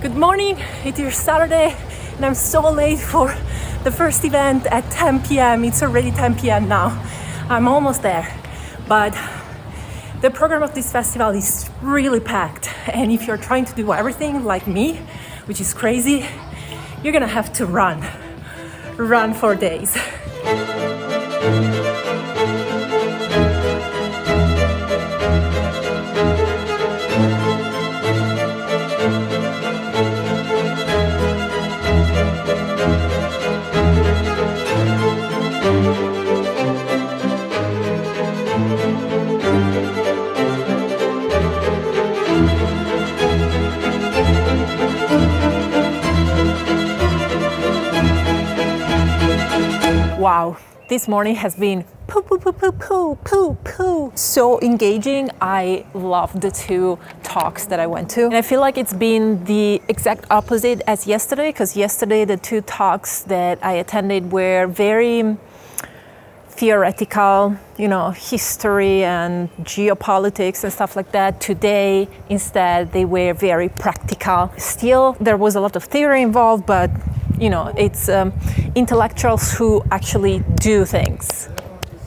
Good morning, it is Saturday and I'm so late for the first event at 10 p.m. It's already 10 p.m. now. I'm almost there. But the program of this festival is really packed, and if you're trying to do everything like me, which is crazy, you're gonna have to run for days. Wow, this morning has been so engaging. I loved the two talks that I went to. And I feel like it's been the exact opposite as yesterday, because yesterday the two talks that I attended were very theoretical, history and geopolitics and stuff like that. Today, instead, they were very practical. Still, there was a lot of theory involved, but it's intellectuals who actually do things.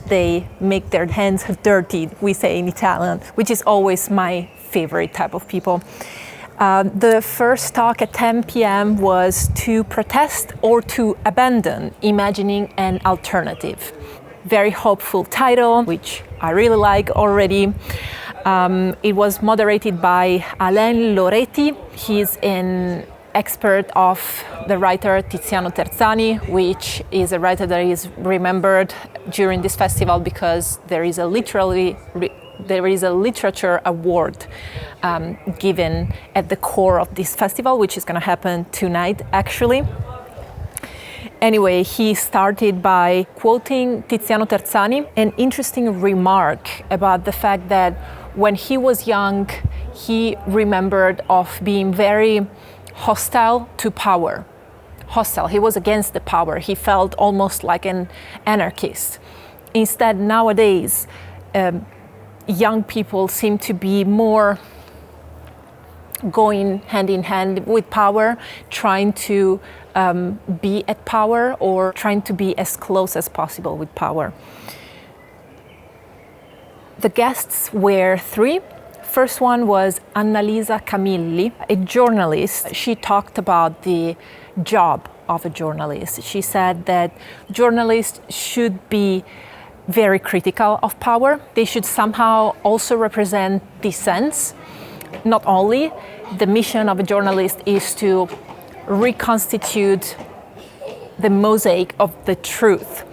They make their hands dirty, we say in Italian, which is always my favorite type of people. The first talk at 10 p.m. was to protest or to abandon, imagining an alternative. Very hopeful title, which I really like already. It was moderated by Alain Loretti. He's an expert of the writer Tiziano Terzani, which is a writer that is remembered during this festival because there is a literature award given at the core of this festival, which is going to happen tonight, actually. Anyway, he started by quoting Tiziano Terzani, an interesting remark about the fact that when he was young, he remembered of being very hostile to power. He was against the power. He felt almost like an anarchist. Instead, nowadays, young people seem to be more going hand in hand with power, trying to be at power or trying to be as close as possible with power. The guests were three. First one was Annalisa Camilli, a journalist. She talked about the job of a journalist. She said that journalists should be very critical of power. They should somehow also represent dissent. Not only, the mission of a journalist is to reconstitute the mosaic of the truth.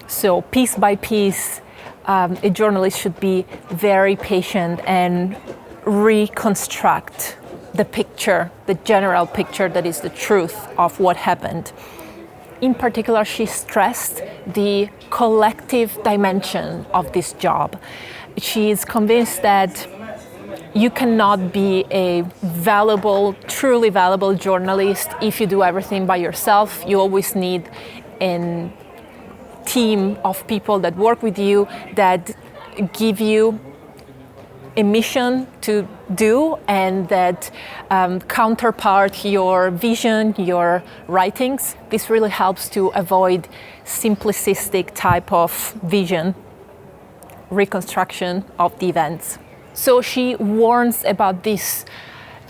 So piece by piece, a journalist should be very patient and reconstruct the picture, the general picture that is the truth of what happened. In particular, she stressed the collective dimension of this job. She is convinced that you cannot be a truly valuable journalist if you do everything by yourself. You always need a team of people that work with you, that give you a mission to do, and that counterpart your vision, your writings. This really helps to avoid simplistic type of vision, reconstruction of the events. So she warns about this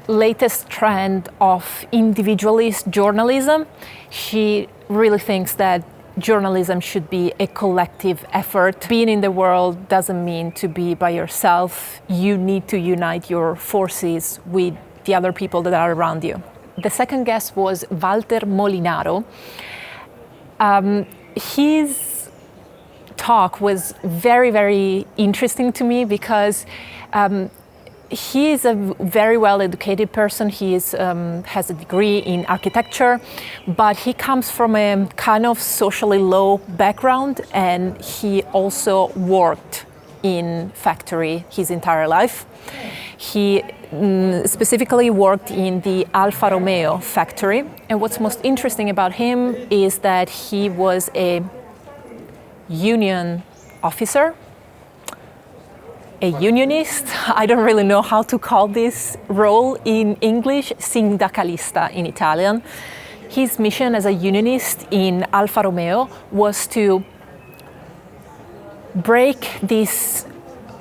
latest trend of individualist journalism. She really thinks that journalism should be a collective effort. Being in the world doesn't mean to be by yourself. You need to unite your forces with the other people that are around you. The second guest was Walter Molinaro. His talk was very, very interesting to me because he is a very well-educated person. He has a degree in architecture, but he comes from a kind of socially low background, and he also worked in factory his entire life. He specifically worked in the Alfa Romeo factory, and what's most interesting about him is that he was a union officer, a unionist. I don't really know how to call this role in English, sindacalista in Italian. His mission as a unionist in Alfa Romeo was to break this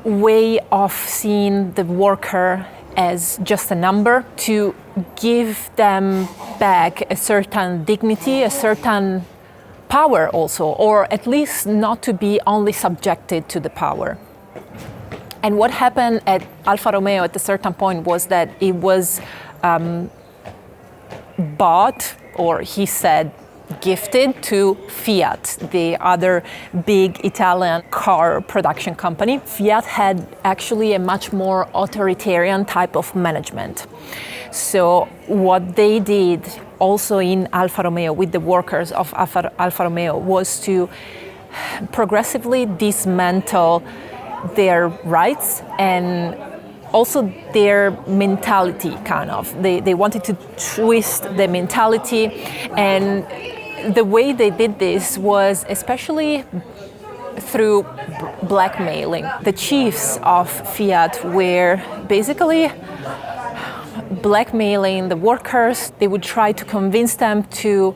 way of seeing the worker as just a number, to give them back a certain dignity, a certain power also, or at least not to be only subjected to the power. And what happened at Alfa Romeo at a certain point was that it was bought, or he said gifted, to Fiat, the other big Italian car production company. Fiat had actually a much more authoritarian type of management. So what they did also in Alfa Romeo with the workers of Alfa Romeo was to progressively dismantle their rights and also their mentality, kind of. They wanted to twist the mentality, and the way they did this was especially through blackmailing. The chiefs of Fiat were basically blackmailing the workers. They would try to convince them to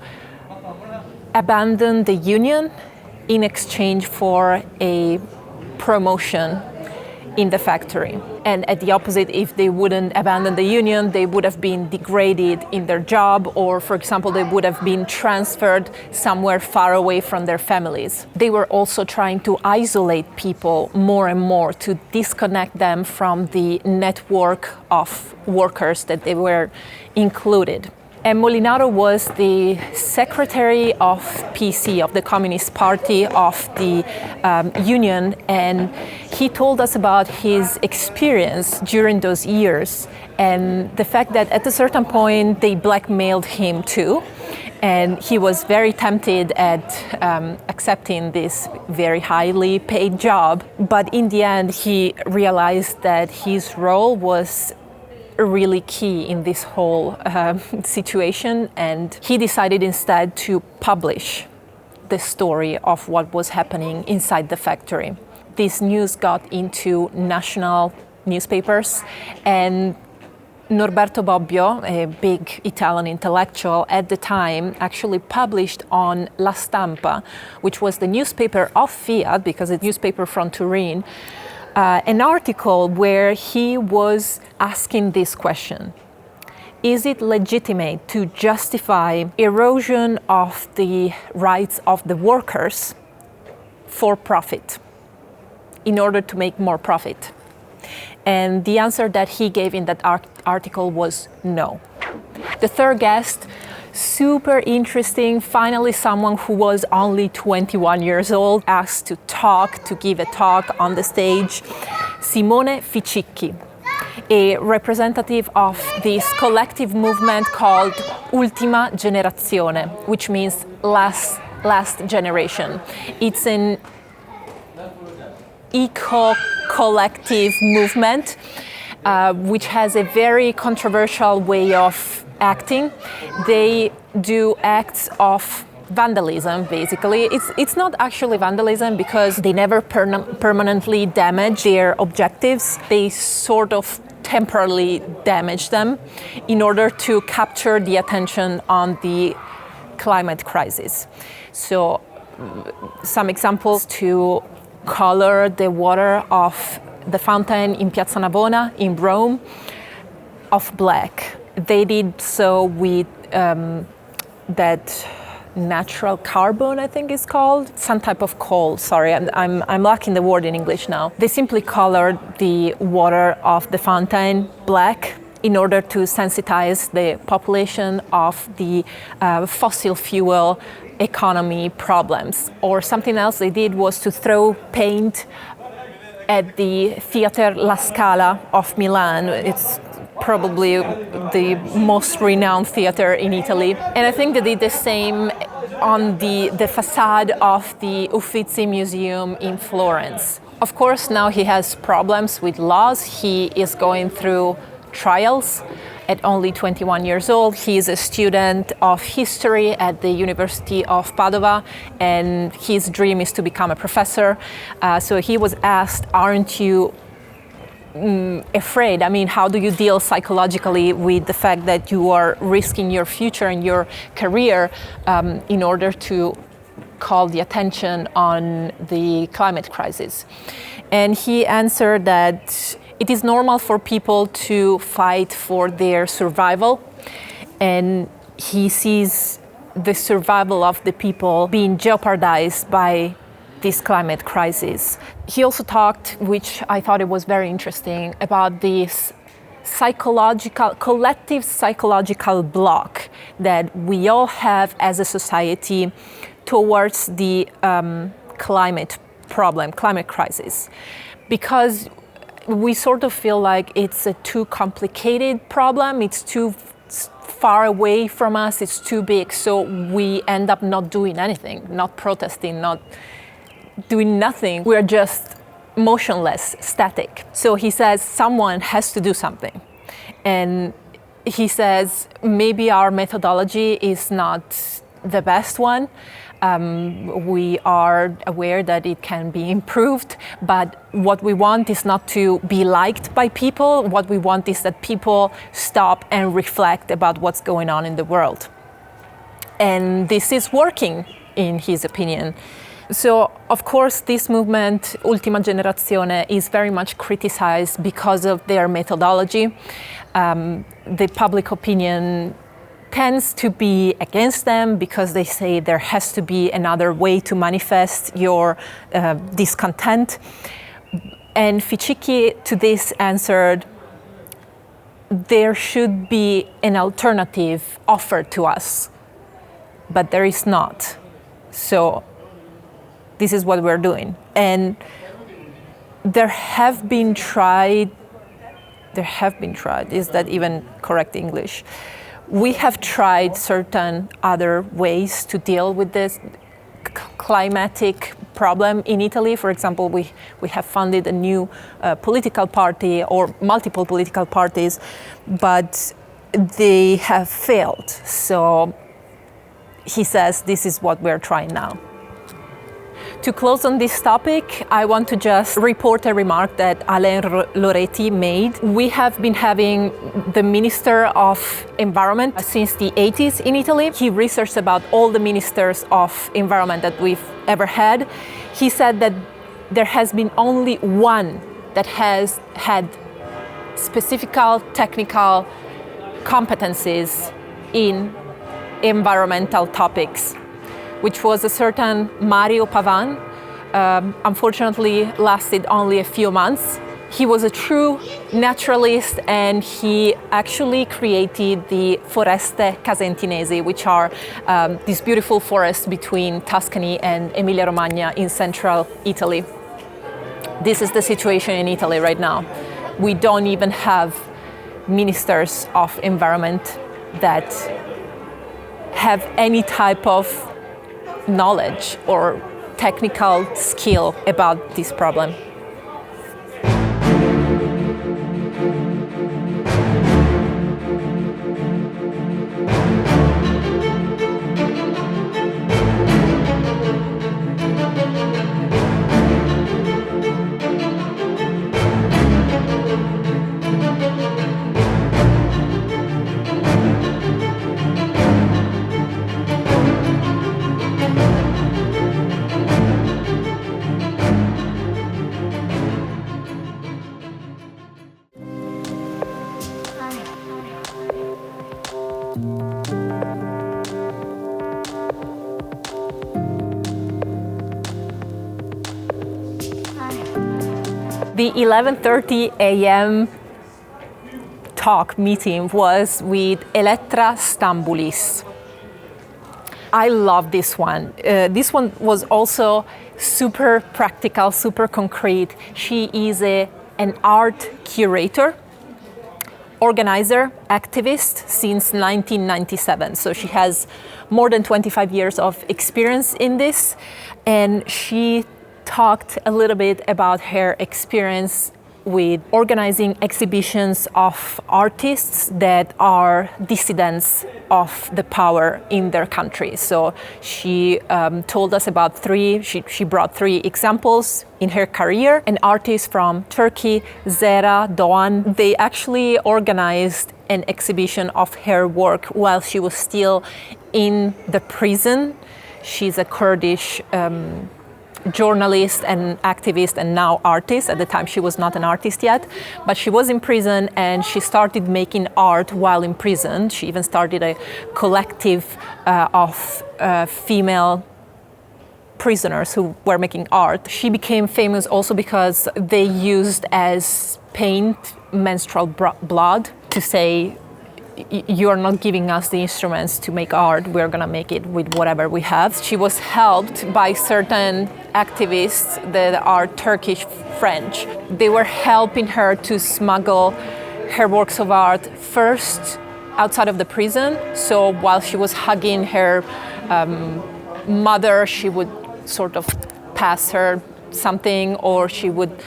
abandon the union in exchange for a promotion in the factory. And at the opposite, if they wouldn't abandon the union, they would have been degraded in their job, or for example, they would have been transferred somewhere far away from their families. They were also trying to isolate people more and more, to disconnect them from the network of workers that they were included. And Molinaro was the secretary of PC, of the Communist Party of the Union, and he told us about his experience during those years and the fact that at a certain point they blackmailed him too, and he was very tempted at accepting this very highly paid job, but in the end he realized that his role was really key in this whole situation, and he decided instead to publish the story of what was happening inside the factory. This news got into national newspapers, and Norberto Bobbio, a big Italian intellectual at the time, actually published on La Stampa, which was the newspaper of Fiat, because it's a newspaper from Turin, an article where he was asking this question: is it legitimate to justify erosion of the rights of the workers for profit, in order to make more profit? And the answer that he gave in that article was no. The third guest, super interesting, finally someone who was only 21 years old, asked to give a talk on the stage, Simone Ficicchi, a representative of this collective movement called Ultima Generazione, which means last generation. It's an eco-collective movement which has a very controversial way of acting. They do acts of vandalism, basically. It's not actually vandalism, because they never permanently damage their objectives. They sort of temporarily damage them in order to capture the attention on the climate crisis. So some examples: to color the water of the fountain in Piazza Navona in Rome of black. They did so with that natural carbon, I think it's called, some type of coal. Sorry, I'm lacking the word in English now. They simply colored the water of the fountain black in order to sensitize the population of the fossil fuel economy problems. Or something else they did was to throw paint at the Theater La Scala of Milan. It's probably the most renowned theater in Italy. And I think they did the same on the facade of the Uffizi Museum in Florence. Of course, now he has problems with laws. He is going through trials at only 21 years old. He is a student of history at the University of Padova, and his dream is to become a professor. So he was asked, aren't you afraid. I mean, how do you deal psychologically with the fact that you are risking your future and your career in order to call the attention on the climate crisis? And he answered that it is normal for people to fight for their survival, and he sees the survival of the people being jeopardized by this climate crisis. He also talked, which I thought it was very interesting, about this collective psychological block that we all have as a society towards the climate problem, climate crisis, because we sort of feel like it's a too complicated problem, it's too far away from us, it's too big, so we end up not doing anything, not protesting, not doing nothing. We're just motionless, static. So he says someone has to do something. And he says maybe our methodology is not the best one. We are aware that it can be improved, but what we want is not to be liked by people. What we want is that people stop and reflect about what's going on in the world. And this is working, in his opinion. So, of course, this movement, Ultima Generazione, is very much criticized because of their methodology. The public opinion tends to be against them because they say there has to be another way to manifest your discontent. And Ficicchi to this answered, there should be an alternative offered to us, but there is not. So this is what we're doing. And there have been tried, is that even correct English? We have tried certain other ways to deal with this climatic problem in Italy. For example, we have funded a new political party or multiple political parties, but they have failed. So he says this is what we're trying now. To close on this topic, I want to just report a remark that Alain Loretti made. We have been having the Minister of Environment since the 80s in Italy. He researched about all the ministers of environment that we've ever had. He said that there has been only one that has had specific technical competencies in environmental topics, which was a certain Mario Pavan. Unfortunately, lasted only a few months. He was a true naturalist, and he actually created the Foreste Casentinesi, which are these beautiful forests between Tuscany and Emilia-Romagna in central Italy. This is the situation in Italy right now. We don't even have ministers of environment that have any type of knowledge or technical skill about this problem. The 11:30 a.m. meeting was with Elettra Stamboulis. I love this one. This one was also super practical, super concrete. She is an art curator, organizer, activist since 1997. So she has more than 25 years of experience in this, and she talked a little bit about her experience with organizing exhibitions of artists that are dissidents of the power in their country. So she told us about she brought 3 examples in her career. An artist from Turkey, Zera Doğan, they actually organized an exhibition of her work while she was still in the prison. She's a Kurdish journalist and activist and now artist. At the time she was not an artist yet, but she was in prison and she started making art while in prison. She even started a collective of female prisoners who were making art. She became famous also because they used as paint menstrual blood to say, you're not giving us the instruments to make art, we're gonna make it with whatever we have. She was helped by certain activists that are Turkish French. They were helping her to smuggle her works of art first outside of the prison. So while she was hugging her mother, she would sort of pass her something, or she would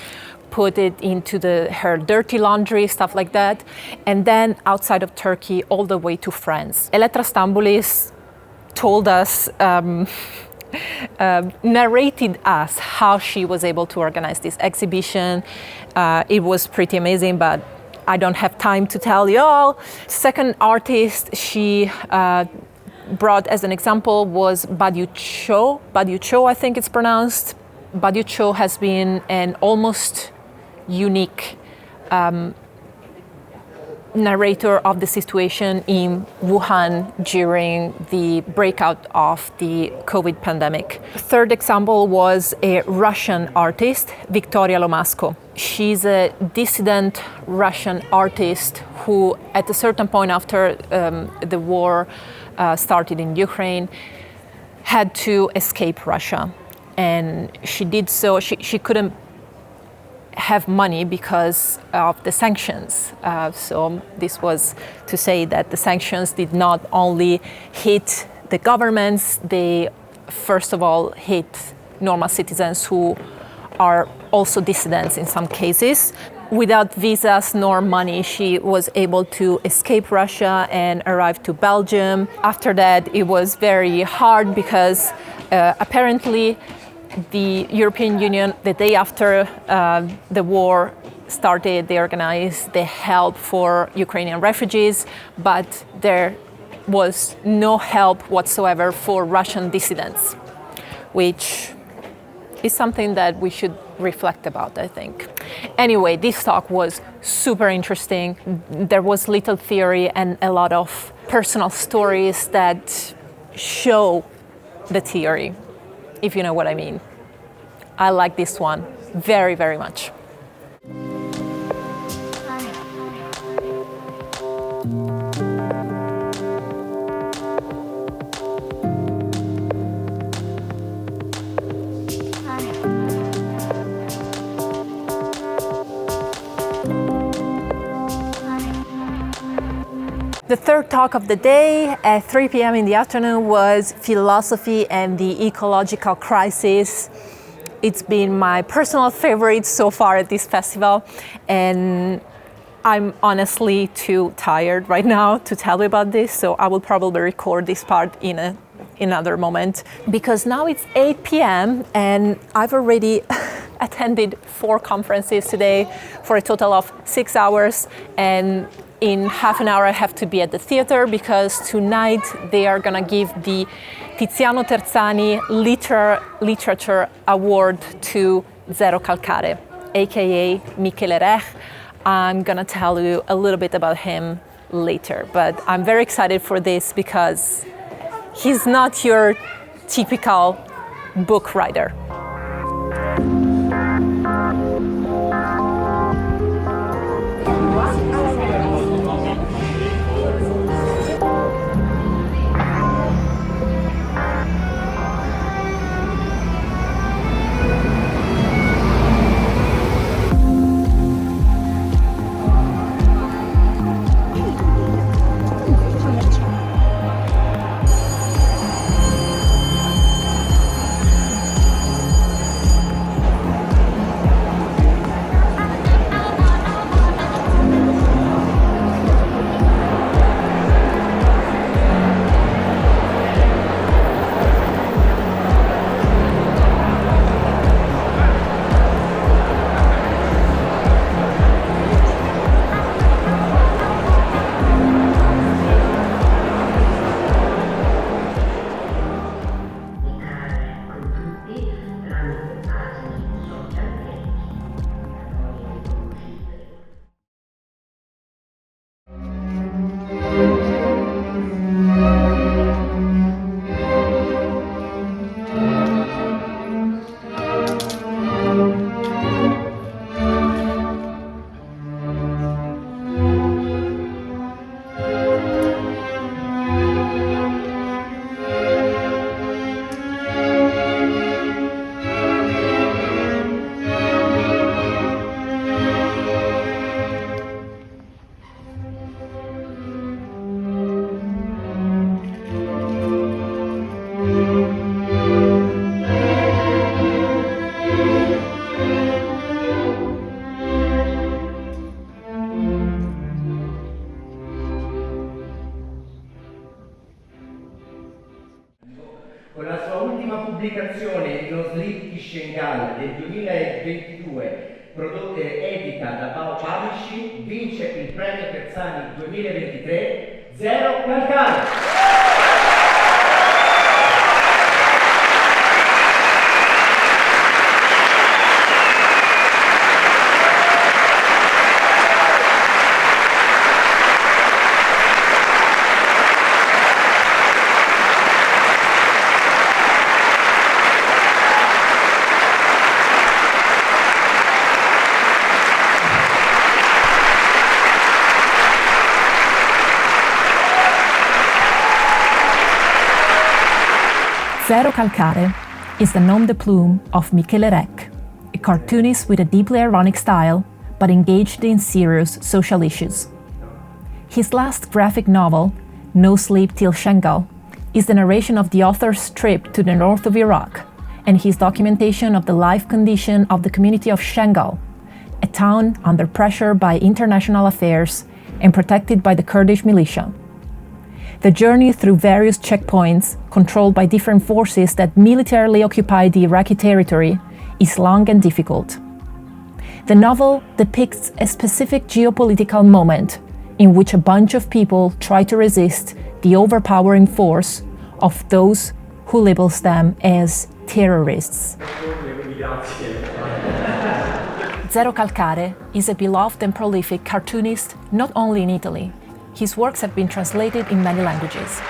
put it into her dirty laundry, stuff like that. And then outside of Turkey, all the way to France. Elettra Stamboulis told us, narrated us how she was able to organize this exhibition. It was pretty amazing, but I don't have time to tell you all. Second artist she brought as an example was Badiou Cho. Badiou Cho, I think it's pronounced. Badiou Cho has been an almost unique narrator of the situation in Wuhan during the breakout of the COVID pandemic. Third example was a Russian artist, Victoria Lomasco. She's a dissident Russian artist who, at a certain point after the war started in Ukraine, had to escape Russia. And she did so, she couldn't have money because of the sanctions. So this was to say that the sanctions did not only hit the governments, they first of all hit normal citizens who are also dissidents in some cases. Without visas nor money, she was able to escape Russia and arrive to Belgium. After that, it was very hard because apparently the European Union, the day after the war started, they organized the help for Ukrainian refugees, but there was no help whatsoever for Russian dissidents, which is something that we should reflect about, I think. Anyway, this talk was super interesting. There was little theory and a lot of personal stories that show the theory, if you know what I mean. I like this one very, very much. The third talk of the day at 3 p.m. in the afternoon was philosophy and the ecological crisis. It's been my personal favorite so far at this festival, and I'm honestly too tired right now to tell you about this, so I will probably record this part in another moment, because now it's 8 p.m. and I've already attended 4 conferences today for a total of 6 hours, and in half an hour I have to be at the theater because tonight they are gonna give the Terzani Literature Award to Zerocalcare, aka Michele Rech. I'm gonna tell you a little bit about him later, but I'm very excited for this because he's not your typical book writer. Con la sua ultima pubblicazione, Lo Slip di Shanghai del 2022, edita da Bao Publishing, vince il Premio Terzani 2023, Zerocalcare. Zerocalcare is the nom de plume of Michele Rec, a cartoonist with a deeply ironic style, but engaged in serious social issues. His last graphic novel, No Sleep Till Shangal, is the narration of the author's trip to the north of Iraq and his documentation of the life condition of the community of Shangal, a town under pressure by international affairs and protected by the Kurdish militia. The journey through various checkpoints, controlled by different forces that militarily occupy the Iraqi territory, is long and difficult. The novel depicts a specific geopolitical moment in which a bunch of people try to resist the overpowering force of those who labels them as terrorists. Zerocalcare is a beloved and prolific cartoonist not only in Italy. His works have been translated in many languages.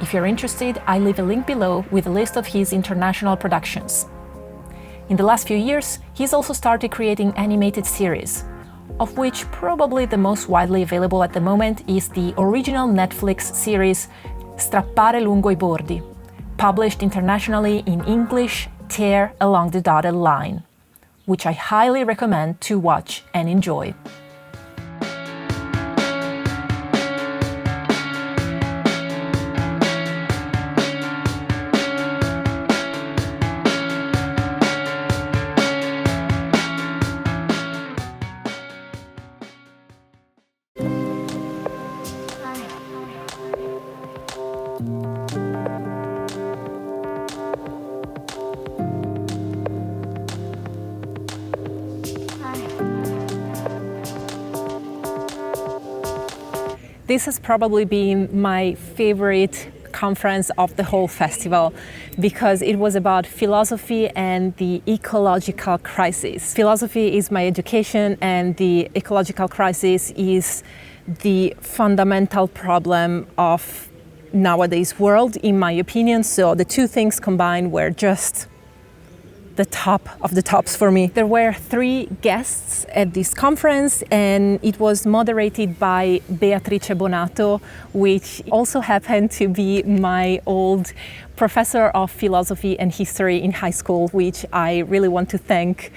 If you're interested, I leave a link below with a list of his international productions. In the last few years, he's also started creating animated series, of which probably the most widely available at the moment is the original Netflix series Strappare lungo i bordi, published internationally in English, Tear Along the Dotted Line, which I highly recommend to watch and enjoy. This has probably been my favorite conference of the whole festival because it was about philosophy and the ecological crisis. Philosophy is my education and the ecological crisis is the fundamental problem of nowadays world, in my opinion. So the two things combined were just the top of the tops for me. There were 3 guests at this conference and it was moderated by Beatrice Bonato, which also happened to be my old professor of philosophy and history in high school, which I really want to thank.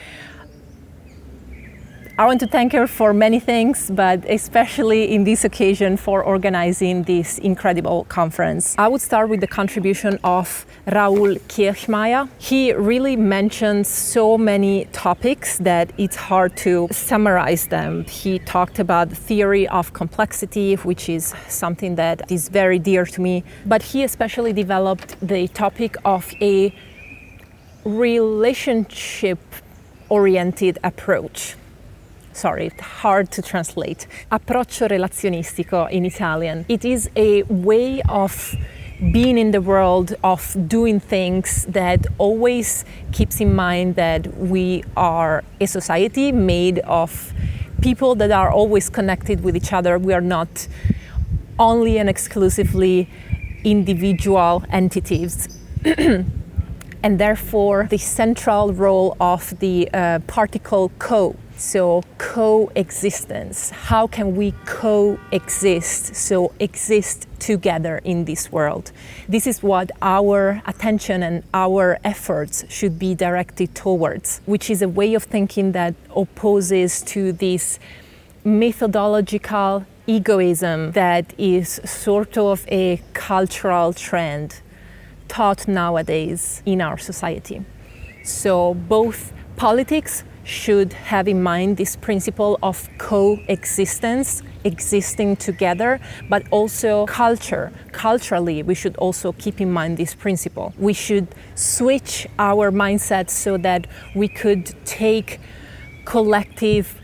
I want to thank her for many things, but especially in this occasion for organizing this incredible conference. I would start with the contribution of Raoul Kirchmeier. He really mentions so many topics that it's hard to summarize them. He talked about the theory of complexity, which is something that is very dear to me, but he especially developed the topic of a relationship-oriented approach. Sorry, hard to translate. Approccio relazionistico in Italian. It is a way of being in the world, of doing things that always keeps in mind that we are a society made of people that are always connected with each other. We are not only and exclusively individual entities. And therefore, the central role of the particle co. So coexistence, how can we coexist, so exist together in this world? This is what our attention and our efforts should be directed towards, which is a way of thinking that opposes to this methodological egoism that is sort of a cultural trend taught nowadays in our society. So both politics should have in mind this principle of coexistence existing together, but also culture. Culturally, we should also keep in mind this principle. We should switch our mindset so that we could take collective,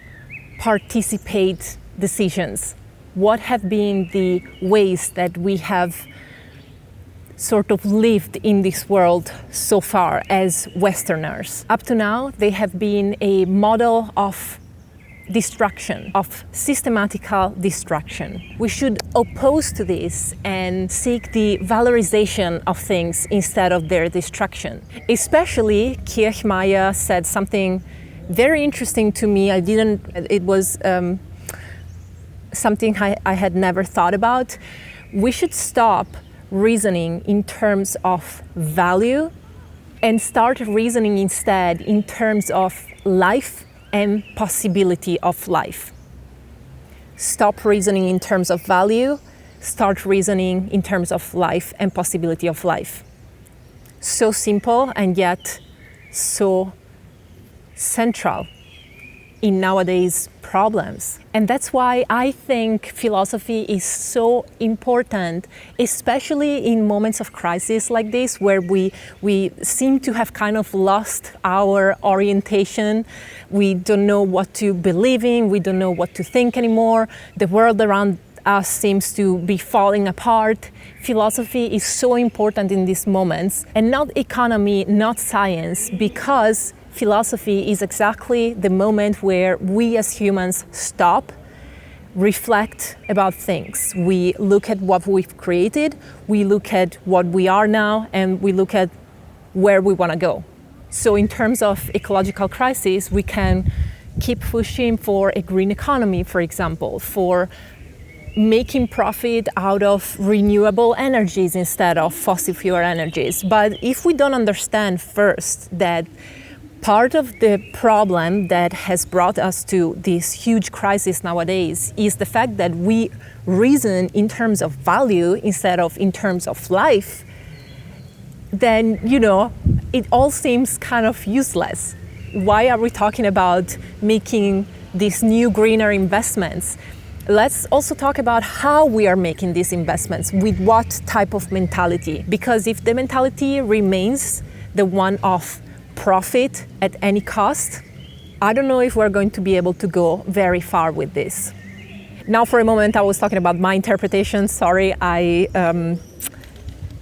participate decisions. What have been the ways that we have sort of lived in this world so far as Westerners? Up to now, they have been a model of destruction, of systematical destruction. We should oppose to this and seek the valorization of things instead of their destruction. Especially, Kirchmeier said something very interesting to me. It was something I had never thought about. We should stop reasoning in terms of value and start reasoning instead in terms of life and possibility of life. Stop reasoning in terms of value, start reasoning in terms of life and possibility of life. So simple and yet so central in nowadays problems. And that's why I think philosophy is so important, especially in moments of crisis like this, where we seem to have kind of lost our orientation. We don't know what to believe in, we don't know what to think anymore. The world around us seems to be falling apart. Philosophy is so important in these moments, and not economy, not science, because philosophy is exactly the moment where we as humans stop, reflect about things. We look at what we've created, we look at what we are now, and we look at where we want to go. So in terms of ecological crisis, we can keep pushing for a green economy, for example, for making profit out of renewable energies instead of fossil fuel energies. But if we don't understand first that part of the problem that has brought us to this huge crisis nowadays is the fact that we reason in terms of value instead of in terms of life, then, it all seems kind of useless. Why are we talking about making these new greener investments? Let's also talk about how we are making these investments, with what type of mentality. Because if the mentality remains the one of profit at any cost, I don't know if we're going to be able to go very far with this. Now, for a moment, I was talking about my interpretation. Sorry, I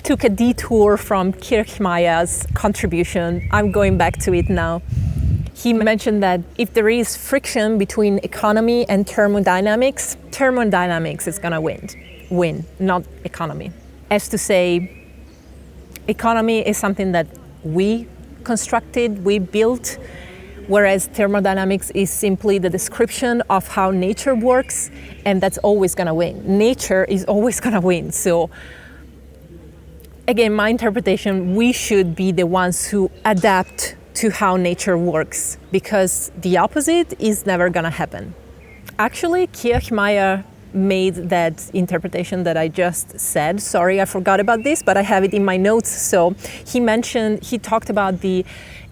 took a detour from Kirchmeier's contribution. I'm going back to it now. He mentioned that if there is friction between economy and thermodynamics is going to win, not economy. As to say, economy is something that we constructed, we built, whereas thermodynamics is simply the description of how nature works, and that's always going to win. Nature is always going to win. So again, my interpretation, we should be the ones who adapt to how nature works, because the opposite is never going to happen. Actually, Kirchmeier made that interpretation that I just said. Sorry, I forgot about this, but I have it in my notes. So he talked about the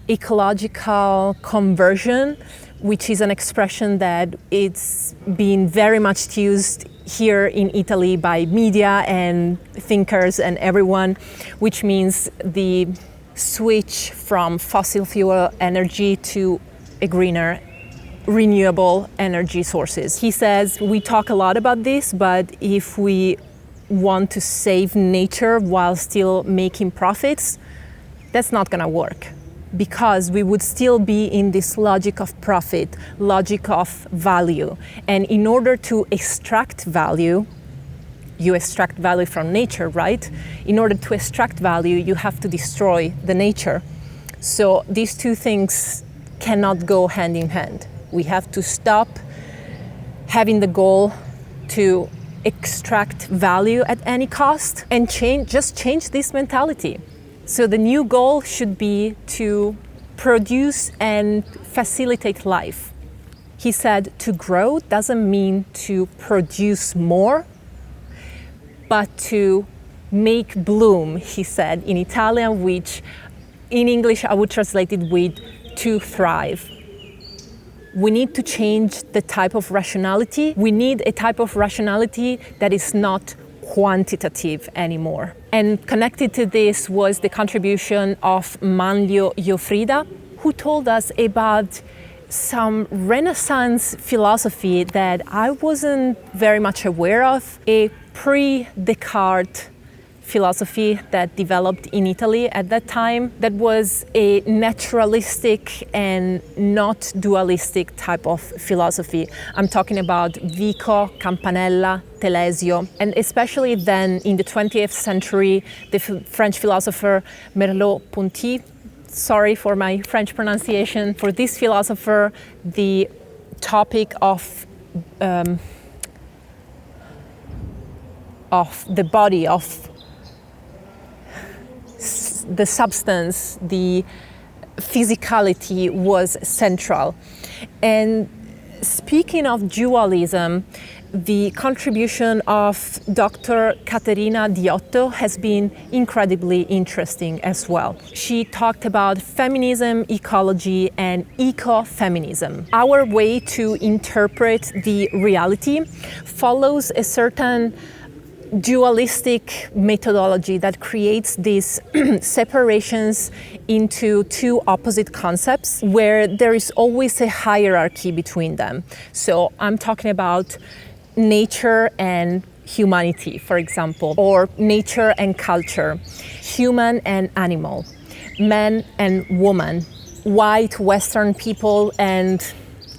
ecological conversion, which is an expression that it's been very much used here in Italy by media and thinkers and everyone, which means the switch from fossil fuel energy to a greener renewable energy sources. He says we talk a lot about this, but if we want to save nature while still making profits, that's not going to work, because we would still be in this logic of profit, logic of value. And in order to extract value, you extract value from nature, right? In order to extract value, you have to destroy the nature. So these two things cannot go hand in hand. We have to stop having the goal to extract value at any cost and just change this mentality. So the new goal should be to produce and facilitate life. He said to grow doesn't mean to produce more, but to make bloom, he said in Italian, which in English I would translate it with to thrive. we need to change the type of rationality. We need a type of rationality that is not quantitative anymore. And connected to this was the contribution of Manlio Iofrida, who told us about some Renaissance philosophy that I wasn't very much aware of, a pre-Descartes philosophy that developed in Italy at that time that was a naturalistic and not dualistic type of philosophy. I'm talking about Vico, Campanella, Telesio, and especially then in the 20th century, the French philosopher Merleau-Ponty. Sorry for my French pronunciation. For this philosopher, the topic of the body, of the substance, the physicality was central. And speaking of dualism, the contribution of Dr. Caterina Diotto has been incredibly interesting as well. She talked about feminism, ecology, and ecofeminism. Our way to interpret the reality follows a certain dualistic methodology that creates these separations into two opposite concepts where there is always a hierarchy between them. So I'm talking about nature and humanity, for example, or nature and culture, human and animal, man and woman, white Western people and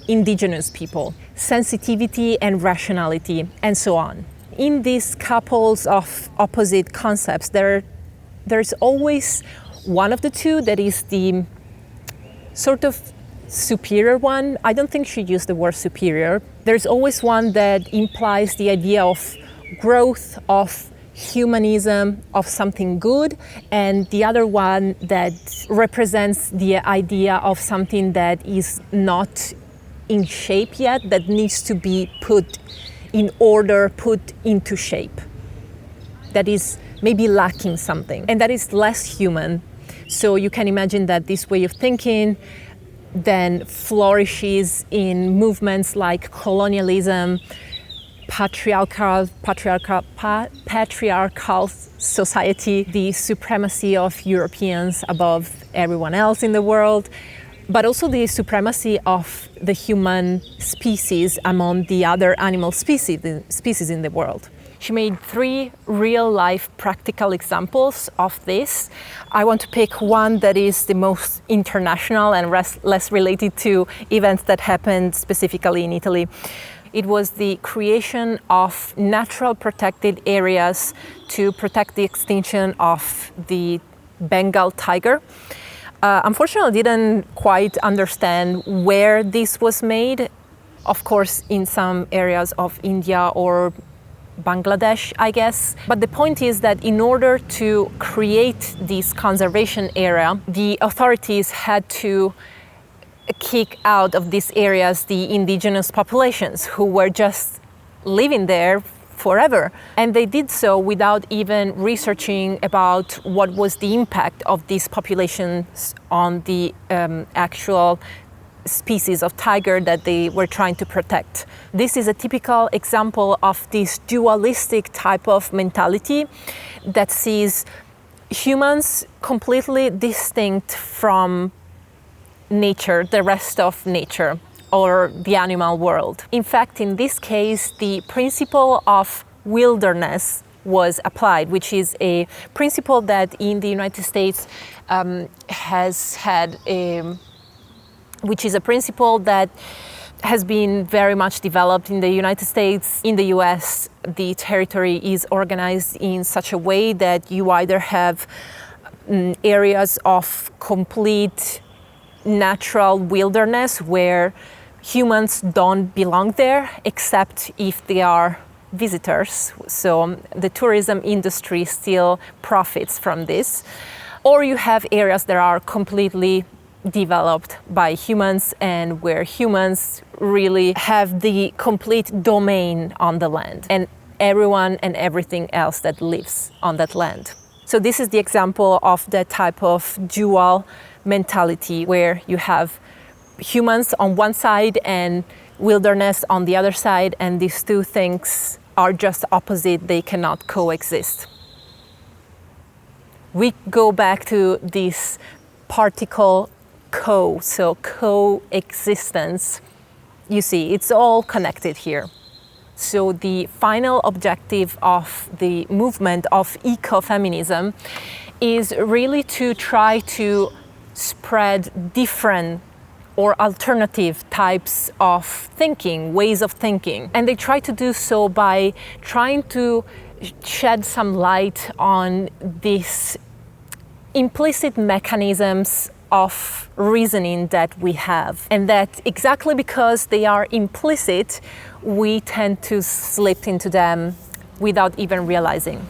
indigenous people, sensitivity and rationality, and so on. In these couples of opposite concepts, there's always one of the two that is the sort of superior one. I don't think she used the word superior. There's always one that implies the idea of growth, of humanism, of something good, and the other one that represents the idea of something that is not in shape yet, that needs to be put in order, put into shape. That is maybe lacking something, and that is less human. So you can imagine that this way of thinking then flourishes in movements like colonialism, patriarchal society, the supremacy of Europeans above everyone else in the world, but also the supremacy of the human species among the other animal species in the world. She made 3 real-life practical examples of this. I want to pick one that is the most international and less related to events that happened specifically in Italy. It was the creation of natural protected areas to protect the extinction of the Bengal tiger. Unfortunately, I didn't quite understand where this was made. Of course, in some areas of India or Bangladesh, I guess. But the point is that in order to create this conservation area, the authorities had to kick out of these areas the indigenous populations who were just living there forever. And they did so without even researching about what was the impact of these populations on the actual species of tiger that they were trying to protect. This is a typical example of this dualistic type of mentality that sees humans completely distinct from nature, the rest of nature, or the animal world. In fact, in this case, the principle of wilderness was applied, which is a principle that in the United States which is a principle that has been very much developed in the United States. In the US, the territory is organized in such a way that you either have areas of complete natural wilderness where humans don't belong there except if they are visitors. So the tourism industry still profits from this. Or you have areas that are completely developed by humans and where humans really have the complete domain on the land and everyone and everything else that lives on that land. So this is the example of that type of dual mentality where you have humans on one side and wilderness on the other side, and these two things are just opposite, they cannot coexist. We go back to this particle so coexistence. You see, it's all connected here. So the final objective of the movement of ecofeminism is really to try to spread different or alternative types of thinking, ways of thinking. And they try to do so by trying to shed some light on these implicit mechanisms of reasoning that we have, and that exactly because they are implicit, we tend to slip into them without even realizing.